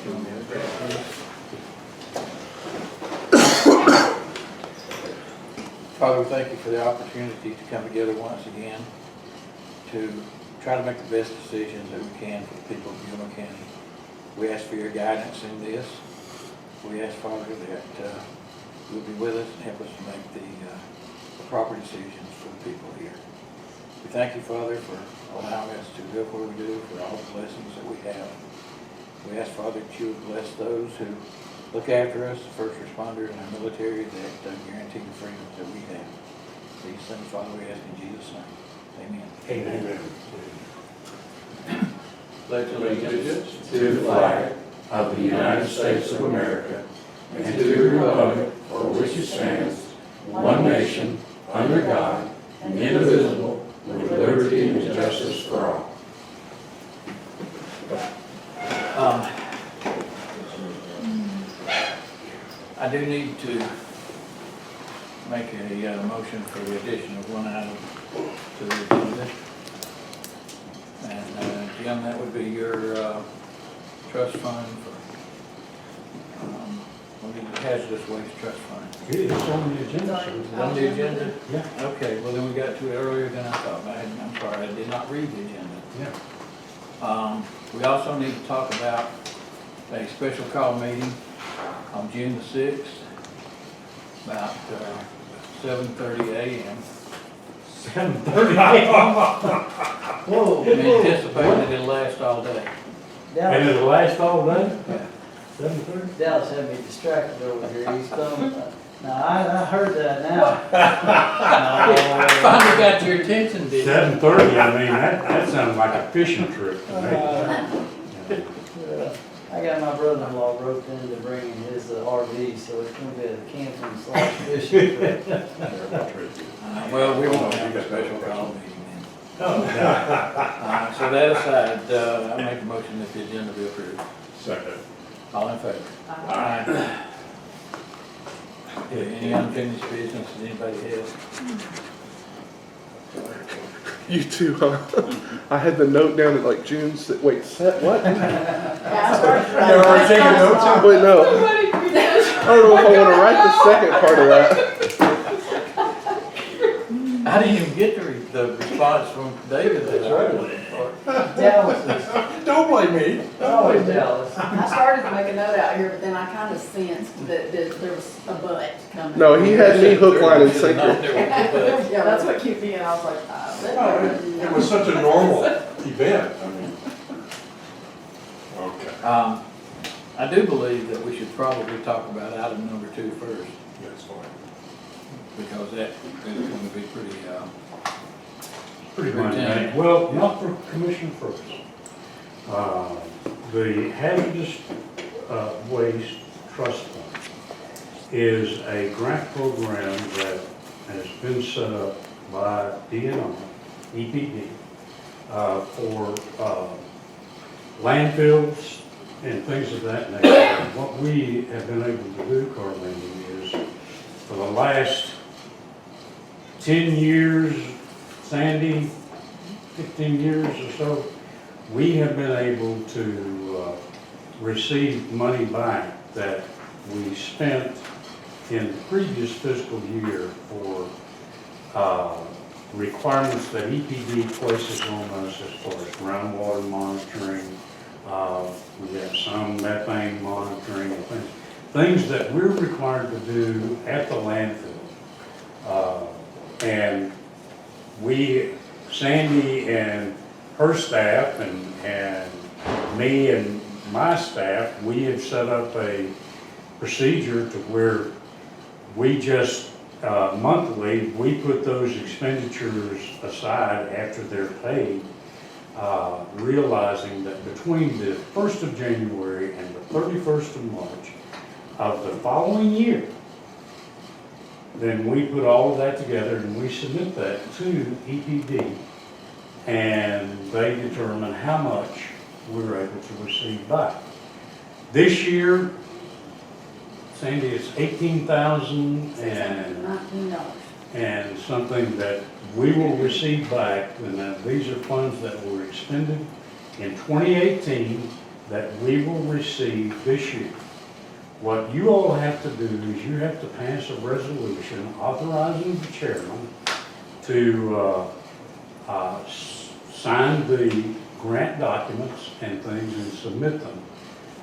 you want me to grab this? Father, we thank you for the opportunity to come together once again to try to make the best decisions that we can for the people of Gilmer County. We ask for your guidance in this. We ask, Father, that you'll be with us and help us to make the proper decisions for the people here. We thank you, Father, for allowing us to live where we do, for all the blessings that we have. We ask, Father, that you would bless those who look after us, the first responders and our military that guarantee the freedoms that we have. These things, Father, we ask in Jesus' name. Amen. Amen. Pledge allegiance To the flag of the United States of America and to the republic for which it stands, one nation, under God, indivisible, with liberty and justice for all. I do need to make a motion for the addition of one item to the agenda. And Jim, that would be your trust fund for hazardous waste trust fund. It's on the agenda. Is it on the agenda? Yeah. Okay, well then we got to it earlier than I thought. I'm sorry, I did not read the agenda. Yeah. We also need to talk about a special call meeting on June the 6th, about 7:30 a.m. 7:30. Whoa. We anticipate that it'll last all day. And it'll last all day? Yeah. 7:30? Dallas had me distracted over here. He's coming. Now, I heard that now. I finally got your attention, did you? 7:30, I mean, that sounds like a fishing trip to me. I got my brother-in-law roped into bringing his RV, so it's gonna be a camping/fishing trip. Well, we won't have a special call meeting then. Oh, So that aside, I make a motion that the agenda be approved. Second. All in favor? Aye. Okay, any unfinished business that anybody has? You too, huh? I had the note down at like June. Wait, set what? Yeah, I started You're already taking notes? Wait, no. I don't know if I want to write the second part of that. I didn't even get the response from David. That's Dallas is Don't blame me. always Dallas. I started to make a note out here, but then I kind of sensed that there was a but coming. No, he had me hook, line, and sinker. Yeah, that's what kept me, and I was like, It was such a normal event, I mean. Okay. I do believe that we should probably talk about item number 2 first, That's fine. because that is going to be pretty, Pretty much. Well, not for Commissioner first. The Hazardous Waste Trust Fund is a grant program that has been set up by DNR, EPD, for landfills and things of that nature. What we have been able to do, Carlene, is for the last 10 years, Sandy, 15 years or so, we have been able to receive money back that we spent in the previous fiscal year for requirements that EPD places on us as far as groundwater monitoring. We have some methane monitoring and things that we're required to do at the landfill. And Sandy and her staff and me and my staff, we have set up a procedure to where we just monthly, we put those expenditures aside after they're paid, realizing that between the 1st of January and the 31st of March of the following year, then we put all of that together and we submit that to EPD, and they determine how much we're able to receive back. This year, Sandy, it's $18,000 and something that we will receive back. And these are funds that were expended in 2018 that we will receive this year. What you all have to do is you have to pass a resolution authorizing the chairman to sign the grant documents and things and submit them.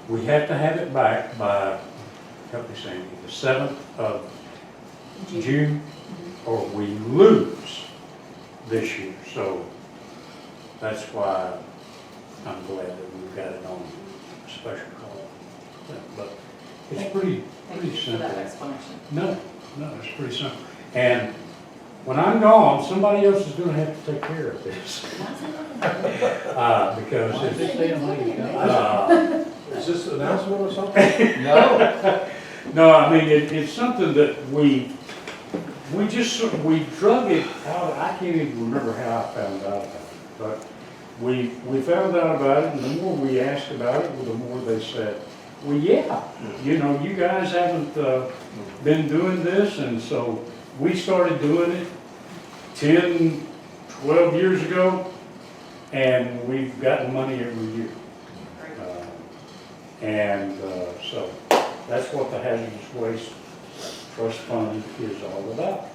We have to have it back by, help me Sandy, the 7th of June, or we lose this year. So that's why I'm glad that we've got it on special call. But it's pretty Thank you for simple. that explanation. No, it's pretty simple. And when I'm gone, somebody else is gonna have to take care of this. Because it's, Is this an announcement or something? No, no, I mean, it's something that we drug it out. I can't even remember how I found out about it, but we found out about it, and the more we asked about it, the more they said, well, yeah, you guys haven't been doing this, and so we started doing it 10, 12 years ago, and we've gotten money every year. So that's what the Hazardous Waste Trust Fund is all about.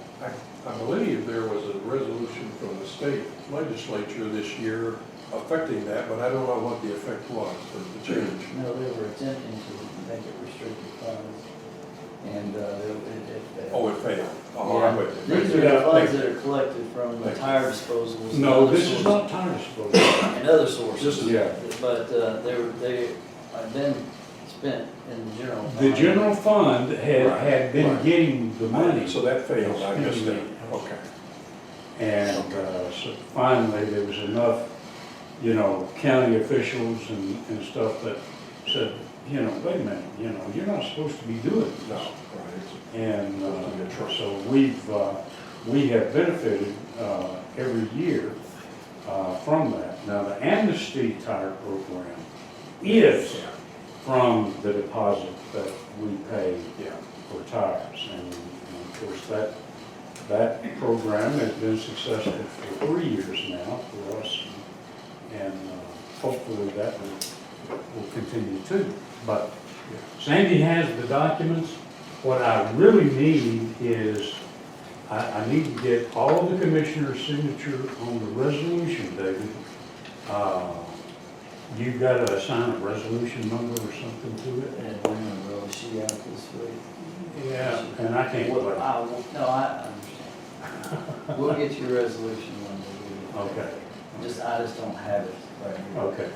I believe there was a resolution from the state legislature this year affecting that, but I don't know what the effect was for the change. no, they were attempting to make it restricted funds, and it failed. Oh, it failed. Oh, I'm with you. These are the funds that are collected from the tire disposals. and No, other this is sources- not tire disposal. And other sources. This is- Yeah. But they have been spent in the general fund. The general fund had been Right. getting the money. So that failed, I missed that. Okay. And so finally, there was enough, county officials and stuff that said, wait a minute, you're not supposed to be doing No, this. right. And Supposed to be a trust. so we have benefited every year from that. Now, the amnesty tire program is from the deposit that we pay Yeah. for tires. And of course, that program has been successful for 3 years now for us. And hopefully that will continue too. But Sandy has the documents. What I really need is, I need to get all of the commissioners' signature on the resolution, David. You gotta assign a resolution number or something to it? And we're gonna roll she out this week. Yeah. And I can't Well, wait. no, I understand. We'll get your resolution when we Okay, I just don't have it right here. okay.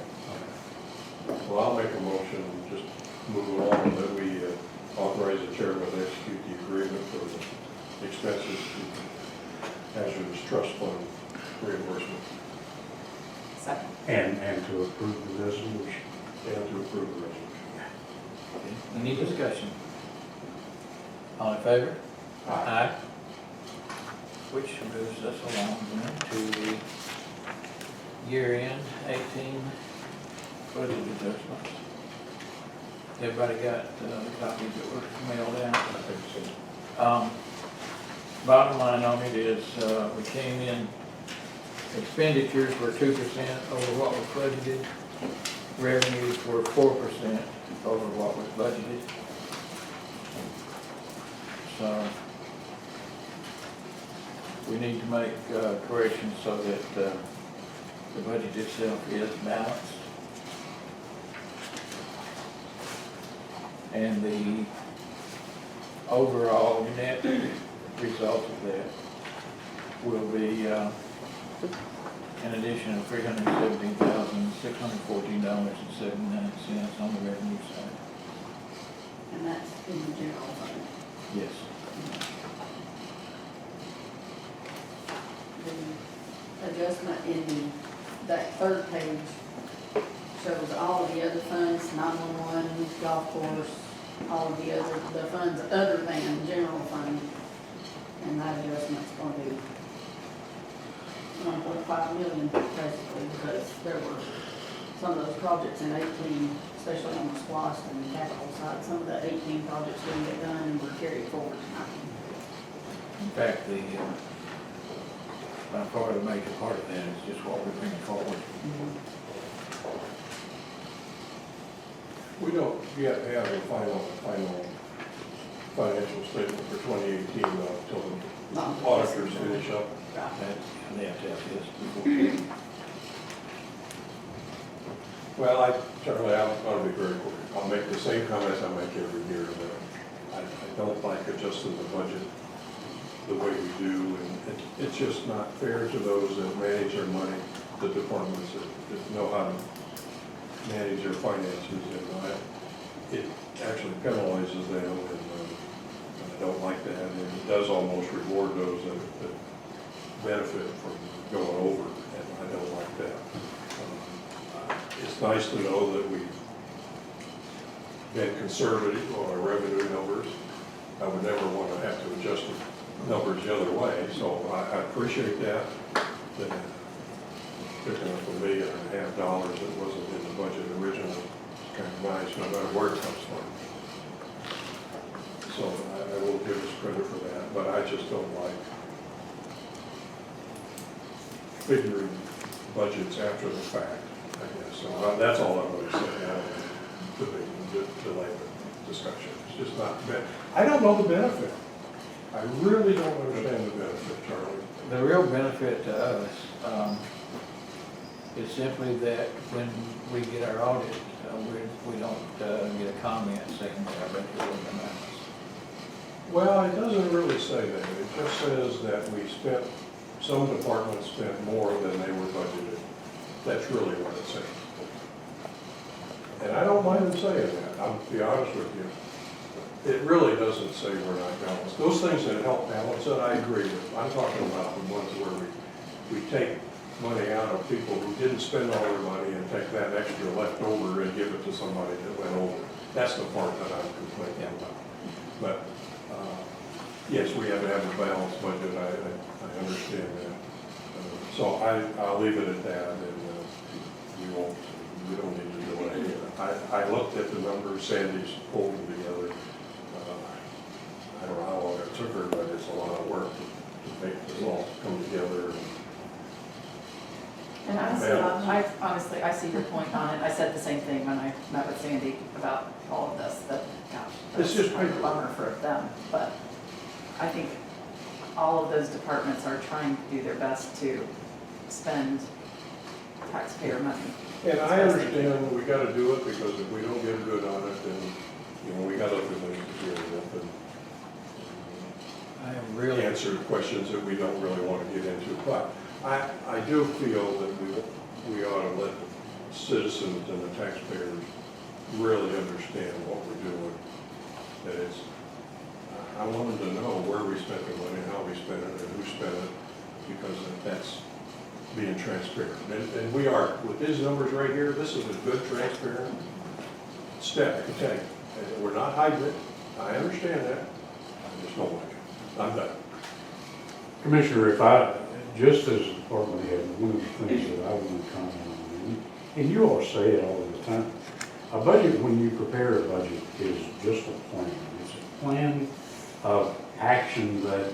Well, I'll make a motion, just move along, that we authorize the chairman to execute the agreement for the expenses to hazardous trust fund reimbursement Second. And to approve the resolution. and to approve the resolution. Any discussion? All in favor? Aye. Which moves us along then to the year-end 18 budget adjustments. Everybody got the copies that were mailed out? I think so. Bottom line on it is, we came in, expenditures were 2% over what was budgeted. Revenues were 4% over what was budgeted. So we need to make corrections so that the budget itself is balanced. And the overall net result of that will be an addition of $317,614.79 on the revenue side. And that's in the general fund. Yes. The adjustment in that third page shows all of the other funds, 911, golf course, all of the funds other than general fund. And that adjustment's gonna be 1.5 million basically, because there were some of those projects in 18, especially on the SPOS and the capital side, some of the 18 projects didn't get done and were carried forward to 19. In fact, by far the major part of that is just what we're bringing forward. We don't yet have a final financial statement for 2018 until the auditors finish up. And they have to have this before. Well, Charlie, I'll be very quick. I'll make the same comments I make every year, that I don't like adjusting the budget the way we do, and it's just not fair to those that manage their money, the departments that know how to manage their finances, and it actually penalizes them, and I don't like that, and it does almost reward those that benefit from going over, and I don't like that. It's nice to know that we've been conservative on our revenue numbers. I would never want to have to adjust the numbers the other way, so I appreciate that. That picking up $1.5 million that wasn't in the budget originally is kind of nice, no matter where it comes from. So I will give us credit for that, but I just don't like figuring budgets after the fact, I guess. So that's all I'm going to say. I don't want to delay the discussion. It's just not, I don't know the benefit. I really don't understand the benefit, Charlie. The real benefit to us is simply that when we get our audit, we don't get a comment saying that our budget was anonymous. Well, it doesn't really say that. It just says that some departments spent more than they were budgeted. That's really what it says. And I don't mind them saying that, I'll be honest with you. It really doesn't say we're not balanced. Those things that help balance it, I agree with. I'm talking about the ones where we take money out of people who didn't spend all their money and take that extra left over and give it to somebody that went over. That's the part that I'm complaining about. But, yes, we have to have a balanced budget. I understand that. So I'll leave it at that, and we don't need to delay it. I looked at the numbers Sandy's pulled them together. I don't know how long it took her, but it's a lot of work to make this all come together. And I honestly, I see your point on it. I said the same thing when I met with Sandy about all of this, that, gosh, It's just kind of paper. a bummer for them. But I think all of those departments are trying to do their best to spend taxpayer money. And I understand we gotta do it, because if we don't get good on it, then, we got other things to deal with, and I am really, answer questions that we don't really want to get into. But I do feel that we ought to let the citizens and the taxpayers really understand what we're doing. That it's, I want them to know where we spent the money, how we spent it, and who spent it, because that's being transparent. And we are, with these numbers right here, this is a good transparent step to take. And we're not hiding it. I understand that. I just don't like it. I'm done. Commissioner, just as a department head, one of the things that I want to comment on, and you all say it all the time, a budget, when you prepare a budget, is just a plan. It's a plan of action that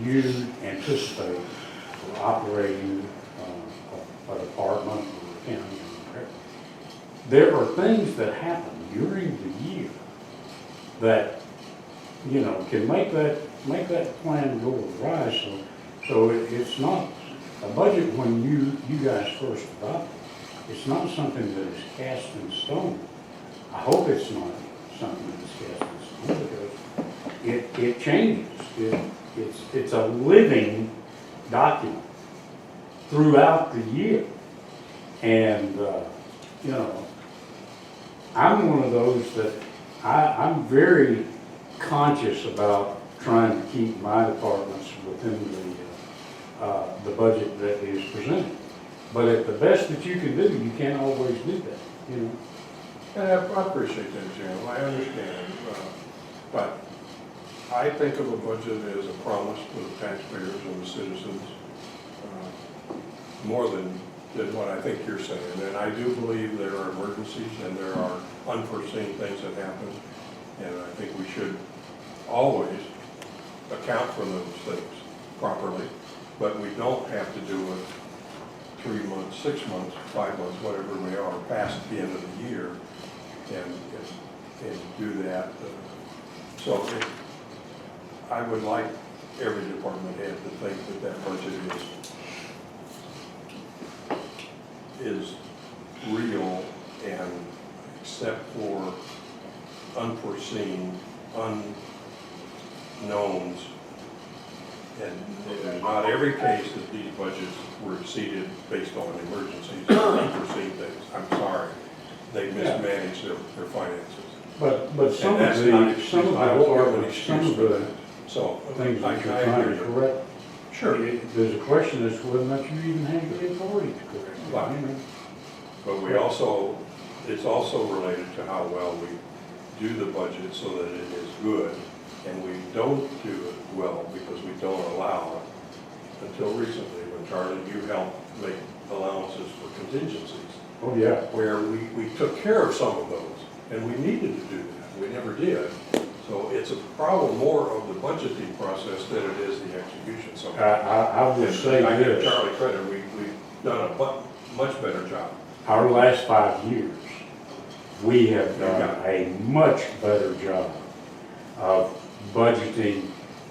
you anticipate for operating a department or a county or whatever. There are things that happen during the year that, can make that plan go awry. So it's not a budget when you guys first adopt it. It's not something that is cast in stone. I hope it's not something that is cast in stone, because it changes. It's a living document throughout the year. And, I'm one of those that I'm very conscious about trying to keep my departments within the budget that is presented. But at the best that you can do, you can't always do that, And I appreciate that, Jim. I understand. But I think of a budget as a promise to the taxpayers and the citizens, more than what I think you're saying. And I do believe there are emergencies and there are unforeseen things that happen. And I think we should always account for those things properly. But we don't have to do it 3 months, 6 months, 5 months, whatever we are, past the end of the year. and do that. So I would like every department head to think that that budget is real, and except for unforeseen, unknowns, and not every case that these budgets were exceeded based on emergencies or unforeseen things. I'm sorry, they mismanaged their finances. But some And of that's not the, some of excuse. the I won't give an departments, some excuse of for the that. So, things I that you're trying hear to you. correct, Sure, there's a question as to whether or not you even have the authority to correct it. Right. You know? but we also, it's also related to how well we do the budget so that it is good, and we don't do it well because we don't allow it. Until recently, when Charlie, you helped make allowances for contingencies, Oh, yeah. where we took care of some of those, and we needed to do that. We never did. So it's a problem more of the budgeting process than it is the execution. So I would say I give this, Charlie credit, we've done a much better job. our last 5 years, we have done a much better job of budgeting,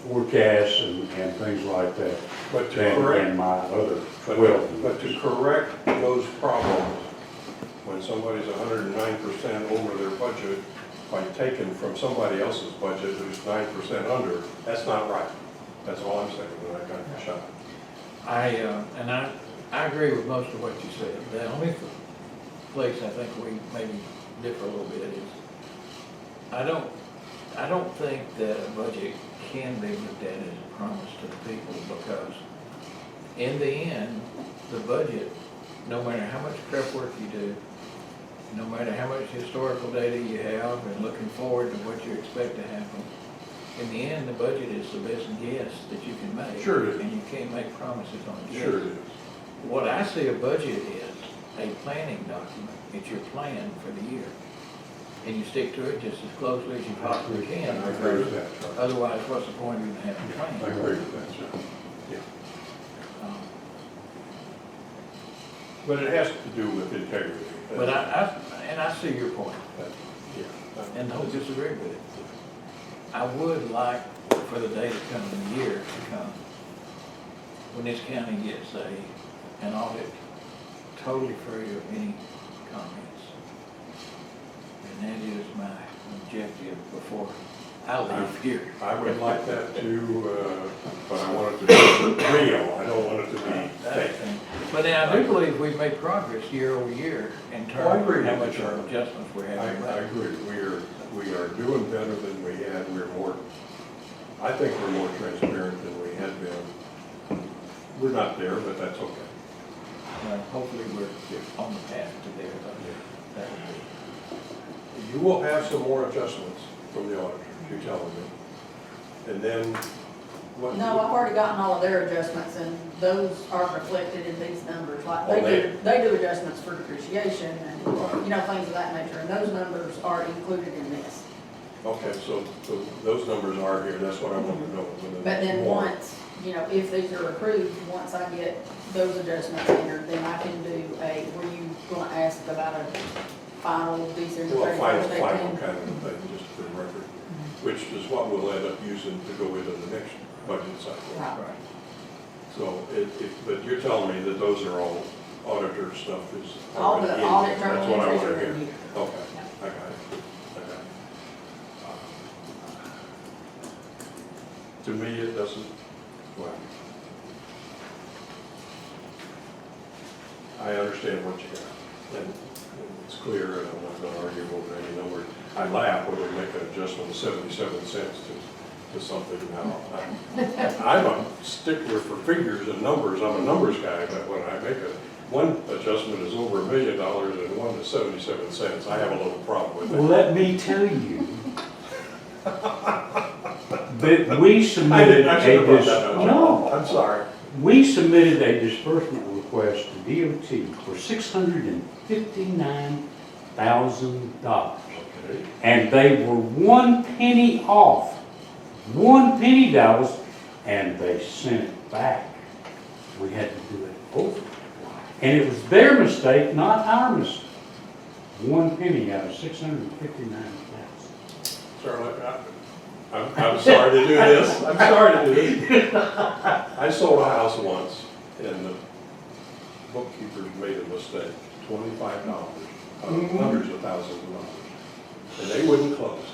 forecasts, and things like that But to than correct, in my other 12 but to years. correct those problems, when somebody's 109% over their budget by taking from somebody else's budget who's 9% under, that's not right. That's all I'm saying, when I got the shot. I agree with most of what you said. The only place I think we maybe differ a little bit is, I don't think that a budget can be looked at as a promise to the people, because in the end, the budget, no matter how much prep work you do, no matter how much historical data you have and looking forward to what you expect to happen, in the end, the budget is the best guess that you can make. Sure it is. And you can't make promises on a guess. Sure it is. What I see a budget is a planning document. It's your plan for the year. And you stick to it just as closely as you possibly can. I agree with that, Charlie. Otherwise, what's the point of even having a plan? I agree with that, Charlie. Yeah. Um, But it has to do with integrity. But I see your point, Yeah. and don't disagree with it. I would like for the day to come in the year to come, when this county gets an audit totally free of any comments. And that is my objective before I leave here. I would like that too, but I want it to be real. I don't want it to be fake. But now, I do believe we've made progress year over year in Oh, I terms agree of how with much you, Charlie. adjustments we're having to I make. agree. We are doing better than we had. I think we're more transparent than we had been. We're not there, but that's okay. Hopefully, we're on the path to there, but that would be. You will have some more adjustments from the auditors, you're telling me. And then what? No, I've already gotten all of their adjustments, and those are reflected in these numbers, like Oh, they do adjustments for depreciation and, Right. you know, things of that nature, and those numbers are included in this. Okay, so those numbers are here, that's what I want to know. But then More. once, you know, if these are approved, once I get those adjustments entered, then I can do were you gonna ask about a final December Well, final 31st, 18? kind of thing, just for the record, which is what we'll end up using to go into the next budget cycle. Right. So but you're telling me that those are all auditor stuff is. All already the in audit here. That's journal what I entries want are to in hear. here. Okay, I got it. To me, it doesn't, well, I understand what you got, and it's clear, and I'm not gonna argue over any number. I laugh when we make an adjustment of 77 cents to something now. I'm a stickler for figures and numbers, I'm a numbers guy, but when I make one adjustment is over $1 million and one is 77 cents, I have a little problem with that. Well, let me tell you that we I submitted should've brought that up. no, I'm sorry. we submitted a disbursement request to DOT for $659,000. Okay. And they were 1 penny off, 1 penny dollars, and they sent it back. We had to do it over. And it was their mistake, not our mistake. one penny out of 659,000. Charlie, I'm sorry to do this. I'm sorry to do this. I sold a house once and the bookkeepers made a mistake, $25, hundreds of thousands of dollars. And they wouldn't close.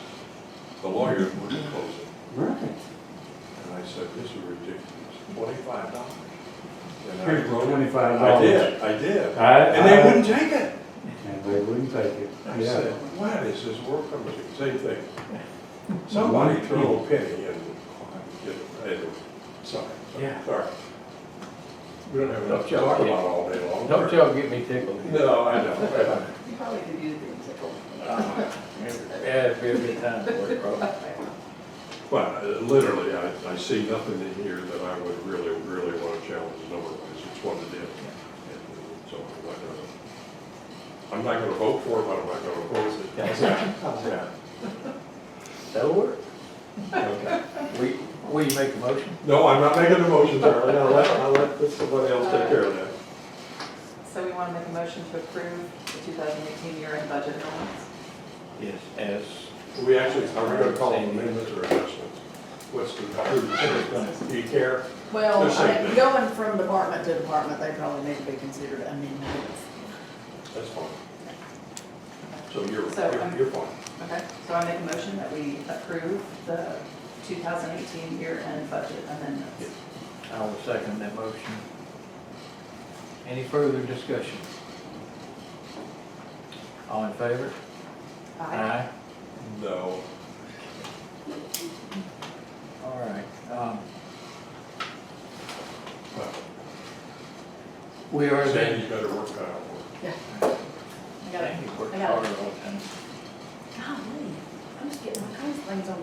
The lawyers wouldn't close it. Right. And I said, this is ridiculous, $25. And Here's the wrote it. $25. I did. And they wouldn't take it. And they wouldn't take it. I Yeah. said, what is this work coming to? Same thing. Somebody throw a penny in. Anyway, sorry. Yeah. Sorry. We don't have enough to Don't talk y'all about all day long. Don't y'all get me tickled. No, I know. You probably could use being tickled. Yeah, it'd be a good time for it, probably. But literally, I see nothing in here that I would really want to challenge number-wise. It's what it is. And so I'm not going to vote for it, but I'm not going to oppose it. How's that? How's that? That'll work. Okay. Will you make a motion? No, I'm not making a motion, Charlie. I'll let somebody else take care of that. So we want to make a motion to approve the 2018 year-end budget amendments. Yes, as. We actually, are we going to call them amendments or adjustments? What's the, do you care? Well, Just say that. going from department to department, they probably need to be considered amendments. That's fine. So you're So, fine. Okay, so I make a motion that we approve the 2018 year-end budget amendments. I will second that motion. Any further discussion? All in favor? Aye. No. All right. Well, We are then. Sandy's better work cut out for her. I got it. Sandy works I got it. harder all the time. Golly, I'm just getting all kinds of things on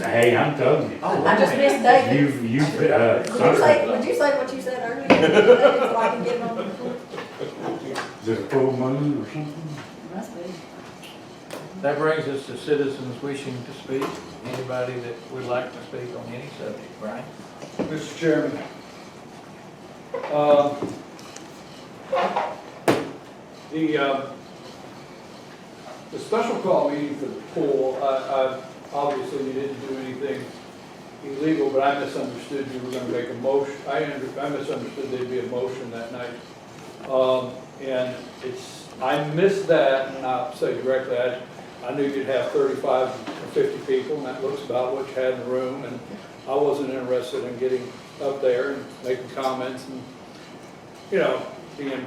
the. Hey, I'm telling you. Oh, I just missed David. You, Would you say what you said earlier? So I can get it on the record? is it a full moon or something? Must be. That brings us to citizens wishing to speak. Anybody that would like to speak on any subject, Brian? Mr. Chairman, the special call meeting for the pool, obviously you didn't do anything illegal, but I misunderstood you were gonna make a motion. I misunderstood there'd be a motion that night. And I missed that, and I'll say directly, I knew you'd have 35 or 50 people, and that looks about what you had in the room, and I wasn't interested in getting up there and making comments and, being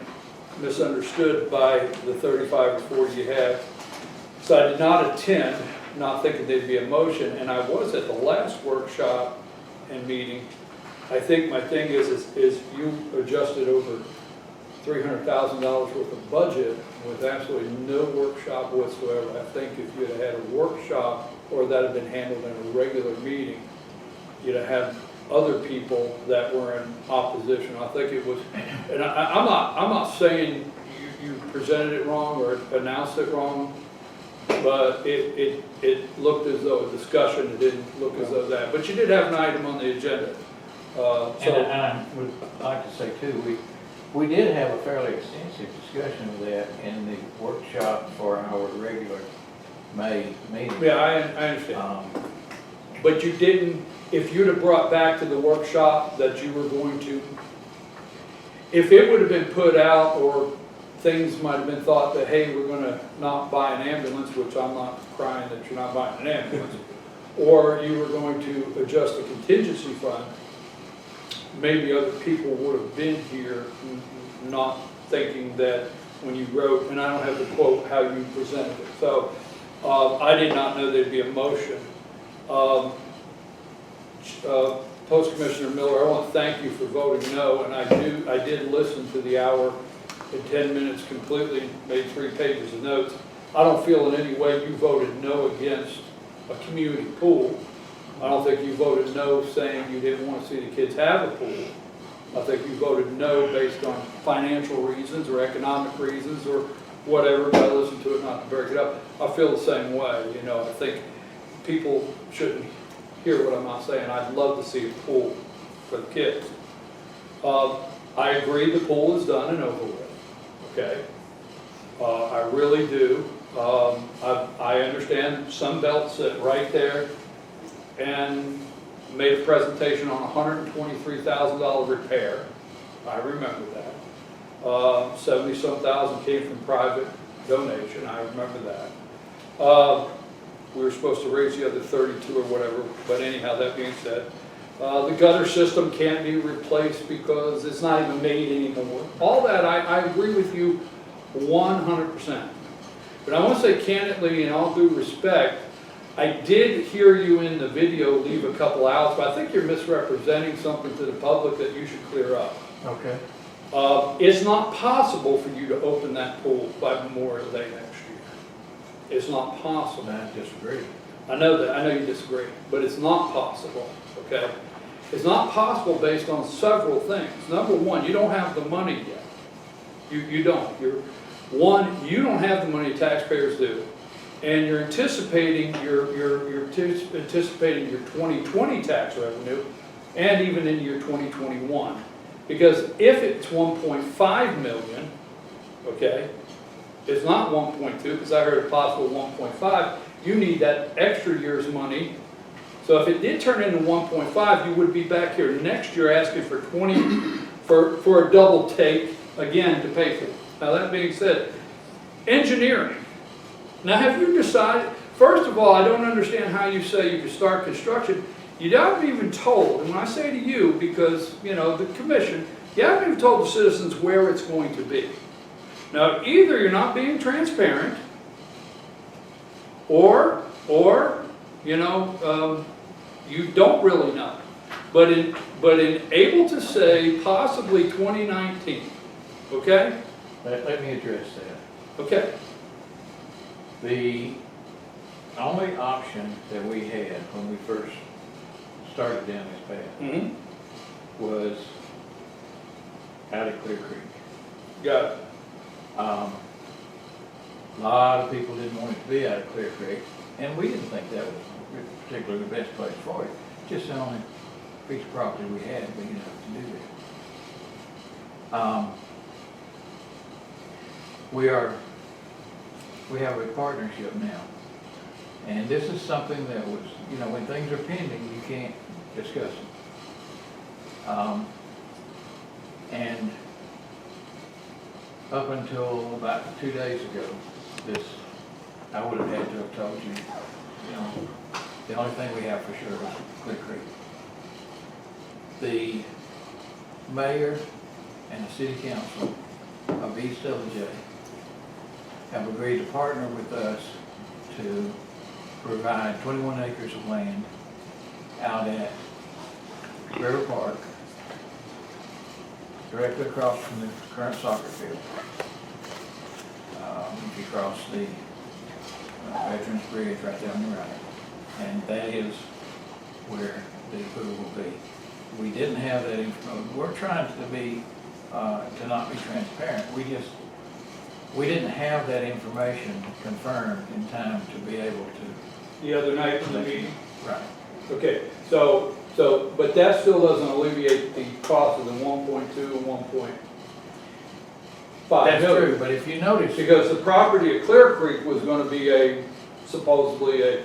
misunderstood by the 35 or 40 you have. So I did not attend, not thinking there'd be a motion, and I was at the last workshop and meeting. I think my thing is you adjusted over $300,000 worth of budget with absolutely no workshop whatsoever. I think if you had had a workshop or that had been handled in a regular meeting, you'd have had other people that were in opposition. I think it was, and I'm not saying you presented it wrong or announced it wrong, but it looked as though a discussion, it didn't look as though that. But you did have an item on the agenda. And I would like to say too, we did have a fairly extensive discussion of that in the workshop for our regular May meeting. Yeah, I understand. But you didn't, if you'd have brought back to the workshop that you were going to, if it would have been put out or things might have been thought that, hey, we're gonna not buy an ambulance, which I'm not crying that you're not buying an ambulance, or you were going to adjust the contingency fund, maybe other people would have been here not thinking that when you wrote, and I don't have the quote, how you presented it. So I did not know there'd be a motion. Post Commissioner Miller, I want to thank you for voting no, and I did listen to the hour in 10 minutes completely, made 3 pages of notes. I don't feel in any way you voted no against a community pool. I don't think you voted no saying you didn't want to see the kids have a pool. I think you voted no based on financial reasons or economic reasons or whatever, but I listened to it not to break it up. I feel the same way, I think people shouldn't hear what I'm not saying. I'd love to see a pool for the kids. I agree the pool is done and over with, okay? I really do. I understand Sunbelt sit right there and made a presentation on a $123,000 repair. I remember that. 70-some thousand came from private donation, I remember that. We were supposed to raise the other 32 or whatever, but anyhow, that being said, the gutter system can't be replaced because it's not even made anymore. All that, I agree with you 100%. But I want to say candidly, in all due respect, I did hear you in the video leave a couple outs, but I think you're misrepresenting something to the public that you should clear up. Okay. It's not possible for you to open that pool by Memorial Day next year. It's not possible. I disagree. I know that, I know you disagree, but it's not possible, okay? It's not possible based on several things. Number one, you don't have the money yet. You don't. You don't have the money taxpayers do. And you're anticipating anticipating your 2020 tax revenue and even in your 2021. Because if it's 1.5 million, okay, it's not 1.2, because I heard a possible 1.5, you need that extra year's money. So if it did turn into 1.5, you would be back here next year asking for 20, for a double take, again, to pay for it. Now that being said, engineering. Now have you decided, first of all, I don't understand how you say you can start construction. You haven't even told, and when I say to you, because, you know, the commission, you haven't even told the citizens where it's going to be. Now, either you're not being transparent, or you know, you don't really know. But in able to say possibly 2019, okay? Let me address that. Okay. The only option that we had when we first started down this path Mm-hmm. was out of Clear Creek. Got it. A lot of people didn't want it to be out of Clear Creek, and we didn't think that was particularly the best place for it. Just the only piece of property we had big enough to do that. We have a partnership now, and this is something that was, you know, when things are pending, you can't discuss them. And up until about 2 days ago, I would have had to have told you, you know, the only thing we have for sure is Clear Creek. The mayor and the city council of East LJ have agreed to partner with us to provide 21 acres of land out at River Park, directly across from the current soccer field. If you cross the Veterans Bridge right down the right, and that is where the pool will be. We didn't have that information. We're trying to be, to not be transparent. We didn't have that information confirmed in time to be able to. The other night in the meeting? Right. Okay, but that still doesn't alleviate the cost of the 1.2 and 1.5 That's million. true, but if you notice. Because the property at Clear Creek was gonna be supposedly a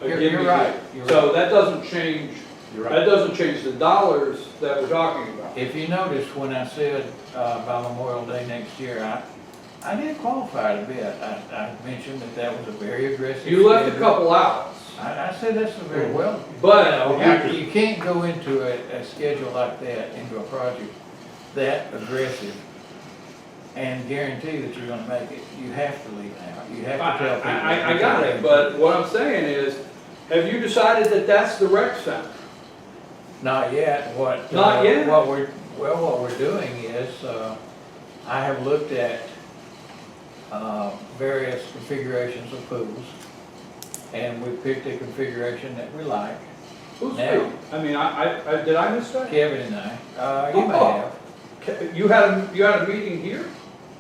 You're gimme. right, you're So right. that doesn't change, You're that doesn't change the dollars that we're talking about. If you notice, when I said by Memorial Day next year, I did qualify it a bit. I mentioned that was a very aggressive. You left a schedule. couple outs. I said that's a very well. But You can't go into a schedule like that, into a project that aggressive and guarantee that you're gonna make it. You have to leave it out. You have to tell people. I got it, but what I'm saying is, have you decided that that's the rec center? Not yet. Not yet? What we're doing is, I have looked at various configurations of pools, and we picked a configuration that we like. Who's Now. who? I mean, did I miss that? Kevin and I, you may have. You had a meeting here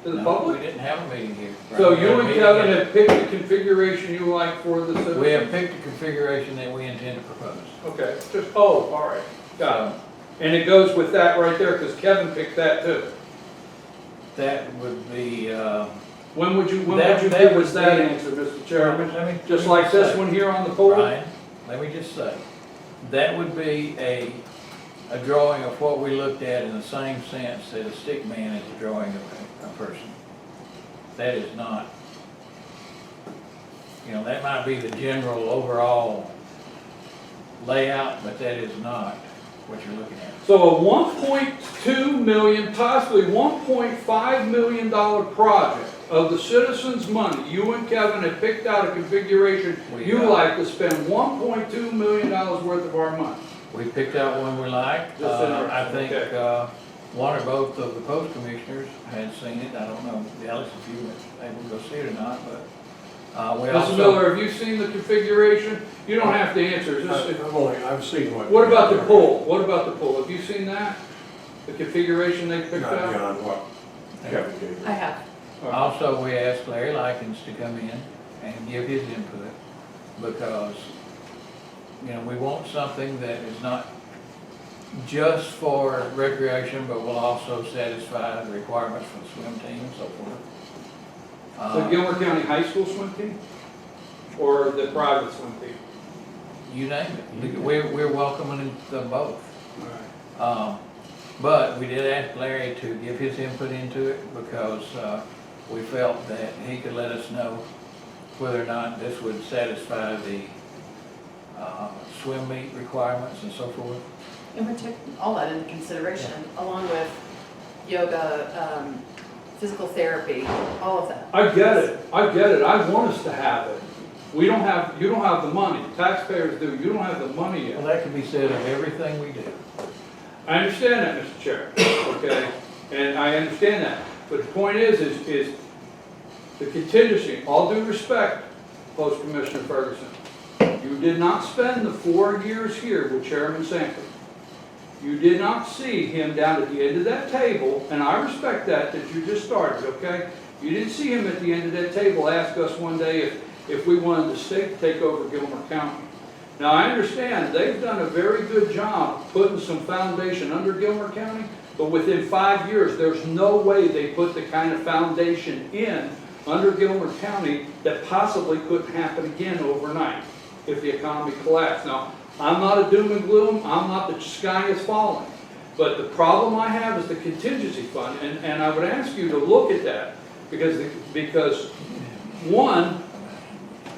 to the No, public? we didn't have a meeting here. So We had you a and meeting Kevin in- have picked the configuration you like for the citizens? We have picked a configuration that we intend to propose. Okay, all right, got it. And it goes with that right there, because Kevin picked that too. That would be, When would you That give would us that be- answer, Mr. Chairman? Let me- Just like this one here on the poll? Brian, let me just say, that would be a drawing of what we looked at in the same sense that a stick man is a drawing of a person. That is not, that might be the general overall layout, but that is not what you're looking at. So a $1.2 million, possibly $1.5 million project of the citizens' money, you and Kevin have picked out a configuration you like to spend $1.2 million worth of our money. We picked out one we liked. Just interesting, I think okay. one or both of the post commissioners had seen it. I don't know, Dallas, if you were able to go see it or not, but we Mr. also. Miller, have you seen the configuration? You don't have to answer. Just- I've seen what. What about the poll? What about the poll? Have you seen that? The configuration they picked Not out? beyond what Kevin gave I me. have. Also, we asked Larry Likens to come in and give his input because, we want something that is not just for recreation, but will also satisfy the requirements for the swim team and so forth. The Gilmer County High School swim team? Or the private swim team? You name it. We're welcoming them both. All right. But we did ask Larry to give his input into it because we felt that he could let us know whether or not this would satisfy the swim meet requirements and so forth. And we took all that into consideration, along with yoga, physical therapy, all of that. I get it. I want us to have it. You don't have the money. Taxpayers do. You don't have the money Well, yet. that could be said of everything we do. I understand that, Mr. Chair, okay? And I understand that. But the point is the contingency, all due respect, Post Commissioner Ferguson, you did not spend the 4 years here with Chairman Sanford. You did not see him down at the end of that table, and I respect that you just started, okay? You didn't see him at the end of that table ask us one day if we wanted the state to take over Gilmer County. Now, I understand they've done a very good job putting some foundation under Gilmer County, but within 5 years, there's no way they put the kind of foundation in under Gilmer County that possibly couldn't happen again overnight if the economy collapsed. Now, I'm not a doom and gloom, I'm not the sky is falling. But the problem I have is the contingency fund, and I would ask you to look at that, because one,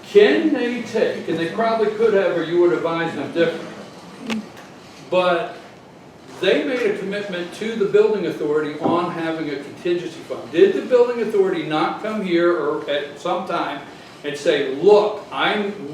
can they take, and they probably could have, or you would advise them differently, but they made a commitment to the building authority on having a contingency fund. Did the building authority not come here or at some time and say, look,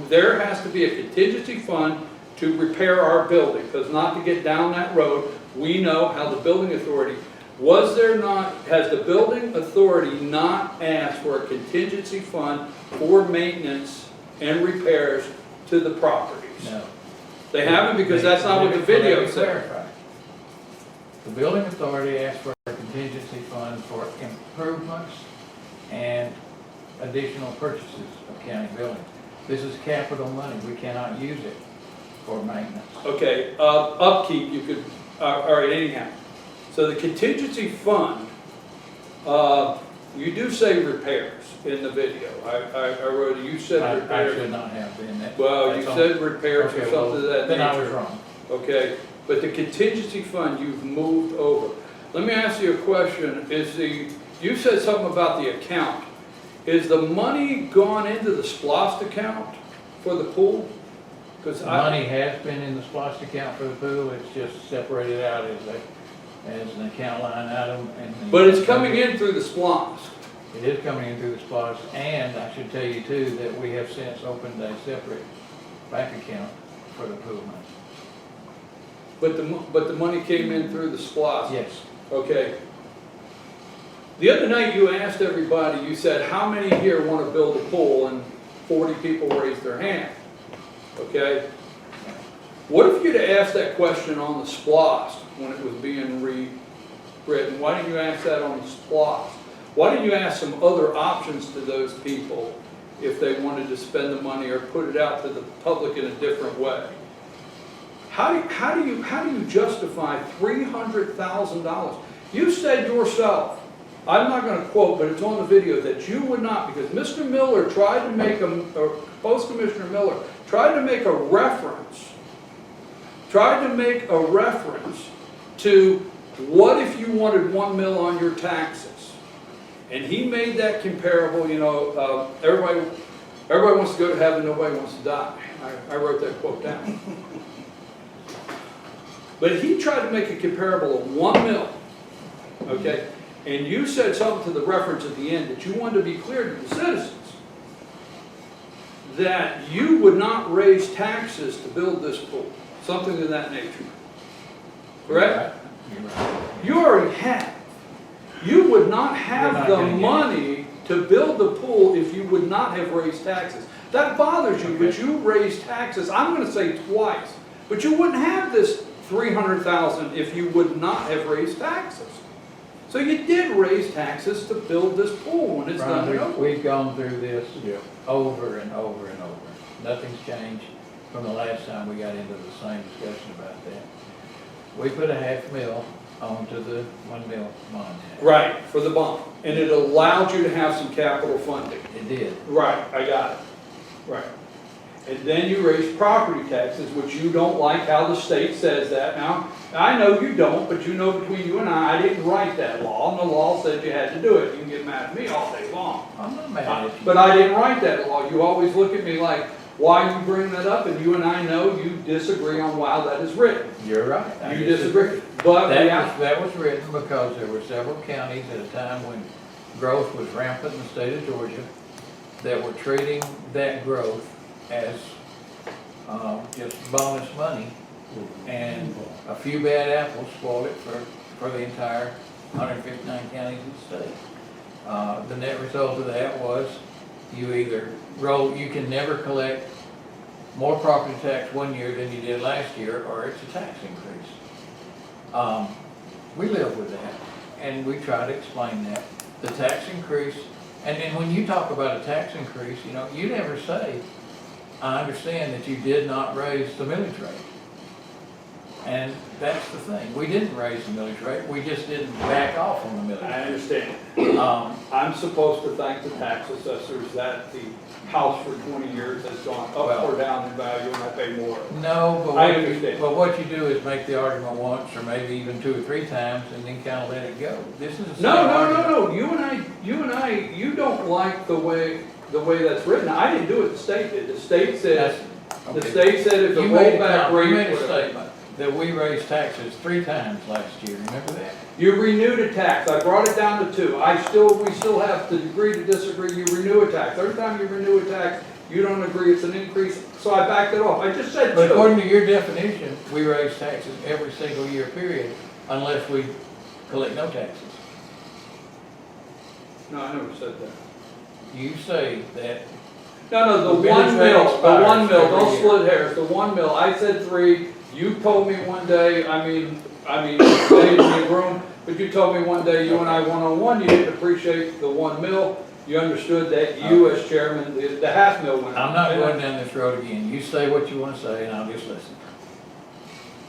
there has to be a contingency fund to repair our building, because not to get down that road, we know how the building authority, has the building authority not asked for a contingency fund for maintenance and repairs to the properties? No. They haven't, because that's not what the video said. Clarify. The building authority asked for a contingency fund for improvements and additional purchases of county buildings. This is capital money. We cannot use it for maintenance. Okay, upkeep, you could, all right, anyhow. So the contingency fund, you do say repairs in the video. I wrote, you said I repairs. should not have been that. Well, you that's on- said repairs or Okay, something well, of that nature. then I was wrong. Okay, but the contingency fund you've moved over. Let me ask you a question. You said something about the account. Is the money gone into the SPLOST account for the pool? Because The money has been in the SPOS account for the pool. It's just separated out as an account line item. But it's coming in through the SPLOST. It is coming in through the SPOS, and I should tell you too, that we have since opened a separate bank account for the pool money. But the money came in through the SPLOST. Yes. Okay. The other night you asked everybody, you said, how many here want to build a pool? And 40 people raised their hand. Okay? What if you'd asked that question on the SPLOST when it was being rewritten? Why didn't you ask that on the SPLOST? Why didn't you ask some other options to those people if they wanted to spend the money or put it out to the public in a different way? How do you justify $300,000? You said yourself, I'm not gonna quote, but it's on the video, that you would not, because Mr. Miller tried to make or Post-Commissioner Miller tried to make a reference to what if you wanted 1 mil on your taxes? And he made that comparable, you know, everybody wants to go to heaven, nobody wants to die. I wrote that quote down. But he tried to make a comparable of 1 mil, okay? And you said something to the reference at the end that you wanted to be clear to the citizens that you would not raise taxes to build this pool, something of that nature. Correct? You're right. You already have. You would not have We're not the gonna get it. money to build the pool if you would not have raised taxes. That bothers you, but Okay. you raised taxes, I'm gonna say twice. But you wouldn't have this 300,000 if you would not have raised taxes. So you did raise taxes to build this pool when it's done and Brian, over. we've gone through this Yeah. over and over and over. Nothing's changed from the last time we got into the same discussion about that. We put a 500,000 onto the 1 mil bond tax. Right, for the bond. And it allowed you to have some capital funding. It did. Right, I got it. Right. And then you raise property taxes, which you don't like how the state says that. Now, I know you don't, but you know between you and I didn't write that law, and the law said you had to do it. You can get mad at me all day long. I'm not mad at you. But I didn't write that law. You always look at me like, why you bring that up? And you and I know you disagree on why that is written. You're right. I You just- disagree. But we have, That was written because there were several counties at a time when growth was rampant in the state of Georgia that were treating that growth as just bonus money, and a few bad apples spoiled it for the entire 159 counties in the state. The net result of that was you can never collect more property tax one year than you did last year, or it's a tax increase. We live with that, and we try to explain that. The tax increase, and then when you talk about a tax increase, you know, you never say, I understand that you did not raise the millage rate. And that's the thing. We didn't raise the millage rate, we just didn't back off on the millage I rate. understand. I'm supposed to thank the tax assessors that the house for 20 years has gone up or down in value and I pay more. No, but I understand. what you do is make the argument once, or maybe even 2 or 3 times, and then kind of let it go. This is the same argument. No. You don't like the way that's written. I didn't do it, the state did. The state said, Okay. the state said if the You made rollback you rate. made a whatever. statement that we raised taxes 3 times last year, remember that? You renewed a tax. I brought it down to 2. We still have to agree to disagree. You renew a tax. Every time you renew a tax, you don't agree it's an increase. So I backed it off. I just said But 2. according to your definition, we raise taxes every single year period, unless we collect no taxes. No, I never said that. You say that, No, the The 1 millage rate mil, the expires 1 mil, every don't year. split hairs, the 1 mil, I said 3, you told me one day, I mean, stayed in the room, but you told me one day, you and I one-on-one, you didn't appreciate the 1 mil, you understood that you as chairman, the 1/2 mil went. I'm not going down this road again. You say what you want to say, and I'll just listen.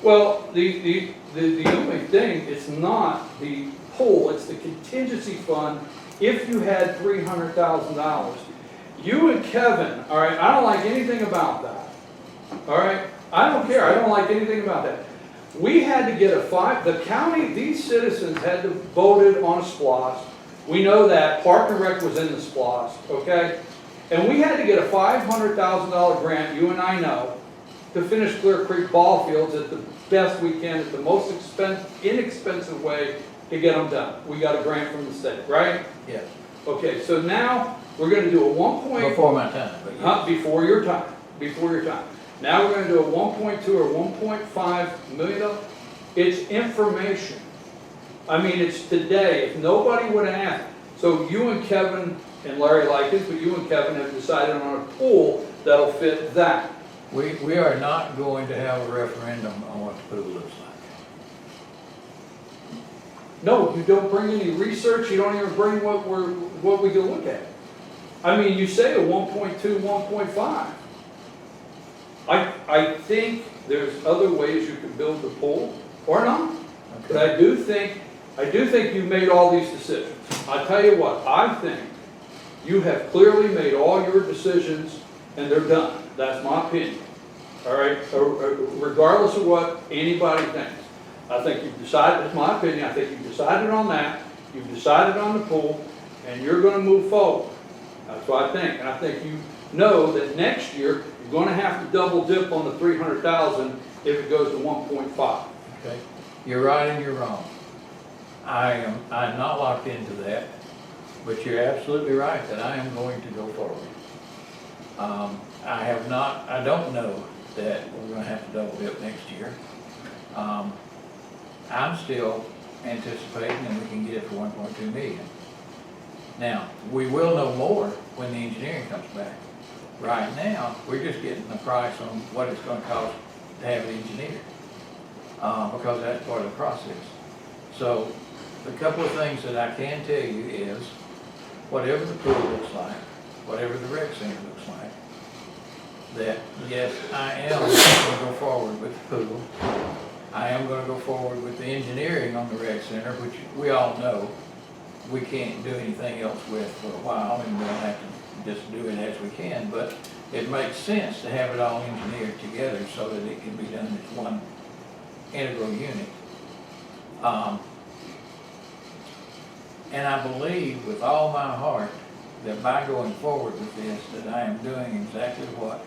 Well, the only thing, it's not the pool, it's the contingency fund, if you had $300,000. You and Kevin, all right, I don't like anything about that, all right? I don't care, I don't like anything about that. We had to get the county, these citizens had to voted on a SPOS. We know that, Park and Rec was in the SPOS, okay? And we had to get a $500,000 grant, you and I know, to finish Clear Creek ball fields at the best we can, at the most inexpensive way to get them done. We got a grant from the state, right? Yes, Okay, so now we're gonna do a 1 point. before my time, but yes. Before your time, before your time. Now we're gonna do a 1.2 or 1.5 million. It's information. I mean, it's today, if nobody would have asked. So you and Kevin, and Larry liked it, but you and Kevin have decided on a pool that'll fit that. We are not going to have a referendum on what the pool looks like. No, you don't bring any research, you don't even bring what we can look at. I mean, you say a 1.2, 1.5. I think there's other ways you can build the pool, or not. But I do think I do think you've made all these decisions. I tell you what, I think you have clearly made all your decisions and they're done. That's my opinion. All right, regardless of what anybody thinks. I think you've decided, that's my opinion, I think you've decided on that, you've decided on the pool, and you're gonna move forward. That's what I think, and I think you know that next year, you're gonna have to double dip on the 300,000 if it goes to 1.5. Okay, you're right and you're wrong. I'm not locked into that, but you're absolutely right that I am going to go forward. I don't know that we're gonna have to double dip next year. I'm still anticipating that we can get it for 1.2 million. Now, we will know more when the engineering comes back. Right now, we're just getting the price on what it's gonna cost to have it engineered, because that's part of the process. So, the couple of things that I can tell you is, whatever the pool looks like, whatever the rec center looks like, that yes, I am gonna go forward with the pool. I am gonna go forward with the engineering on the rec center, which we all know we can't do anything else with for a while, and we'll have to just do it as we can, but it makes sense to have it all engineered together so that it can be done as one integral unit. And I believe with all my heart that by going forward with this, that I am doing exactly what,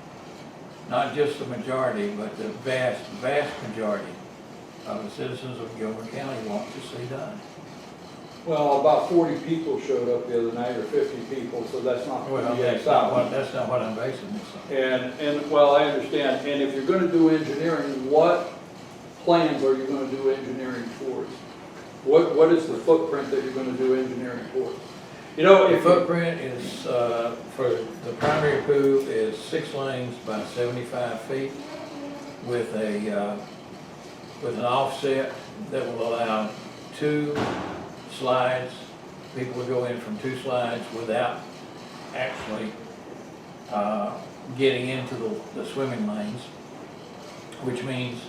not just the majority, but the vast, vast majority of the citizens of Gilmer County want to see done. Well, about 40 people showed up the other night, or 50 people, so that's not. Well, yeah, that's not what I'm basing this on. And, well, I understand, and if you're gonna do engineering, what plans are you gonna do engineering towards? What is the footprint that you're gonna do engineering towards? You know, The if, footprint is, for the primary pool is 6 lanes by 75 feet with an offset that will allow 2 slides. People will go in from 2 slides without actually getting into the swimming lanes, which means,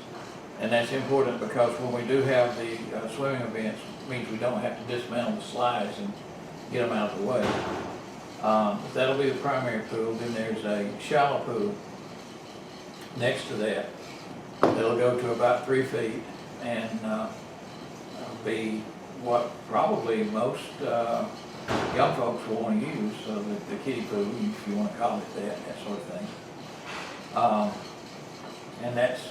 and that's important because when we do have the swimming events, it means we don't have to dismantle the slides and get them out of the way. That'll be the primary pool. Then there's a shallow pool next to that. That'll go to about 3 feet and be what probably most young folks will want to use, so the kiddie pool, if you want to call it that sort of thing. And that's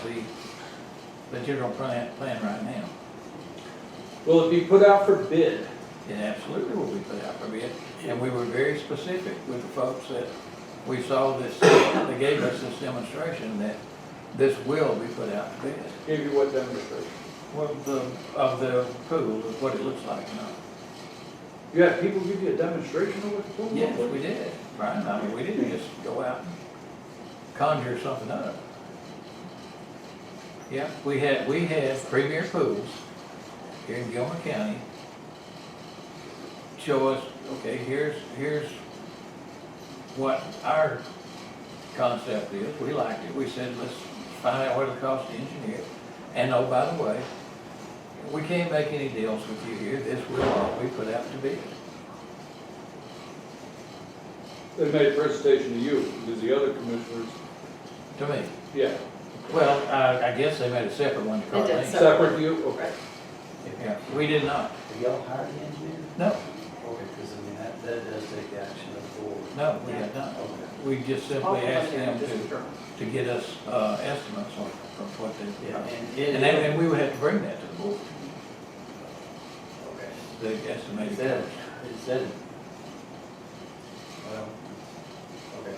the general plan right now. Will it be put out for bid? It absolutely will be put out for bid, and we were very specific with the folks that we saw this, they gave us this demonstration that this will be put out to bid. give you what demonstration? Well, of the pool, of what it looks like now. You had people give you a demonstration of what the pool Yes, looks like? we did, Brian, I mean, we didn't just go out and conjure something up. Yeah, we had premier pools here in Gilmer County show us, okay, here's what our concept is. We liked it. We said, let's find out what it costs to engineer. And oh, by the way, we can't make any deals with you here. This will all be put out to bid. They made a presentation to you, because the other commissioners, To me. yeah, Well, I guess they made a separate one to They did Carlene. separate to you? Okay. Yeah, we did not. Have y'all hired the engineer? No, Okay, because I mean, that does take the action of the board. no, we did not. Okay. We just simply asked them to get us estimates on what they, Yeah, and we would have to bring that to the board, Okay. the estimated Instead, cost. instead, well, okay.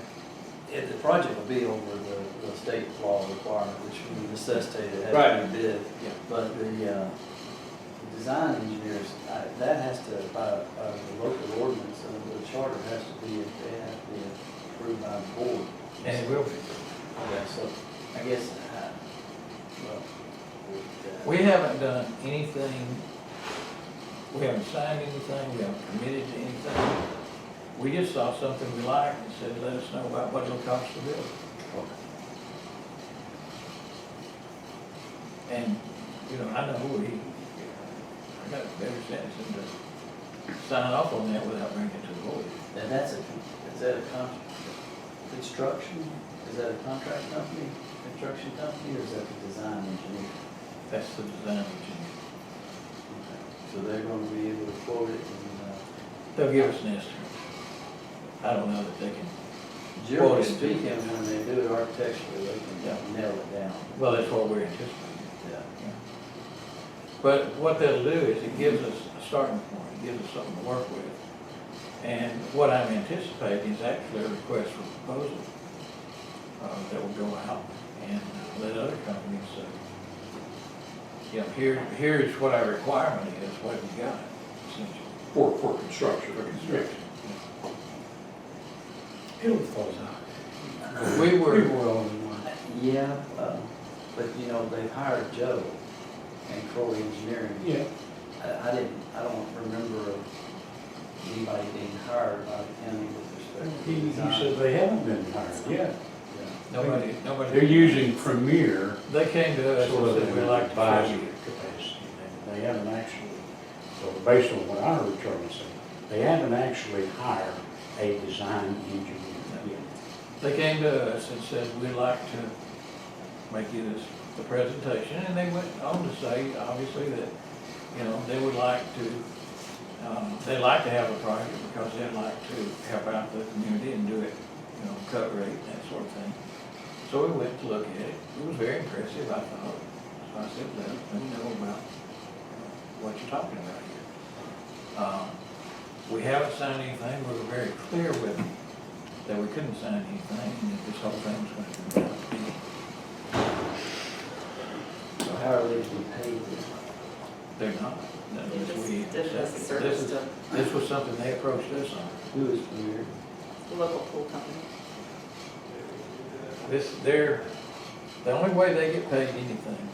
If the project will be over the state law requirement, which would necessitate it has to be bid. Yeah. But the design engineers, that has to, by the local ordinance, the charter has to be, they have to be approved by the board. And it will be. Okay, so I guess, well. We haven't done anything, we haven't signed anything, we haven't committed to anything. We just saw something we liked and said, let us know about what it'll cost to build. And, you know, I know got a better sense than to sign off on that without bringing it to the board. And that's is that a construction, is that a contract company, construction company, or is that the design engineer? That's the design engineer. So they're gonna be able to quote it and, They'll give us an estimate. I don't know that they can, generally speaking, when they do it architecturally, they Yeah. can nail it down. well, that's what we're anticipating. Yeah. But what that'll do is it gives us a starting point, it gives us something to work with. And what I'm anticipating is actually a request for proposal that will go out and let other companies say, here's what our requirement is, what have you got, essentially, For construction. for construction. It'll fall out. We We were, were on one. Yeah, but you know, they've hired Joe and Crowley Engineering. Yeah. I don't remember anybody being hired by the county with respect to He design. said they haven't been hired yet. Yeah. nobody. They're using Premier They came to us sort and of said, in we'd an like to advisory try capacity. They haven't actually, so based on what I heard Charlie say, they haven't actually hired a design engineer yet. They came to us and said, we'd like to make you the presentation, and they went on to say, obviously, that, they would like to, they'd like to have a project because they'd like to help out the community and do it, cut rate, that sort of thing. So we went to look at it. It was very impressive, I thought. So I said, let me know about what you're talking about here. We haven't signed anything. We were very clear with them that we couldn't sign anything and that this whole thing was going to come down to be. So how are they being paid then? They're not. No, They this just we did it as a accepted. service This is- to This was something they approached us on. Who is Premier? the local pool company. The only way they get paid anything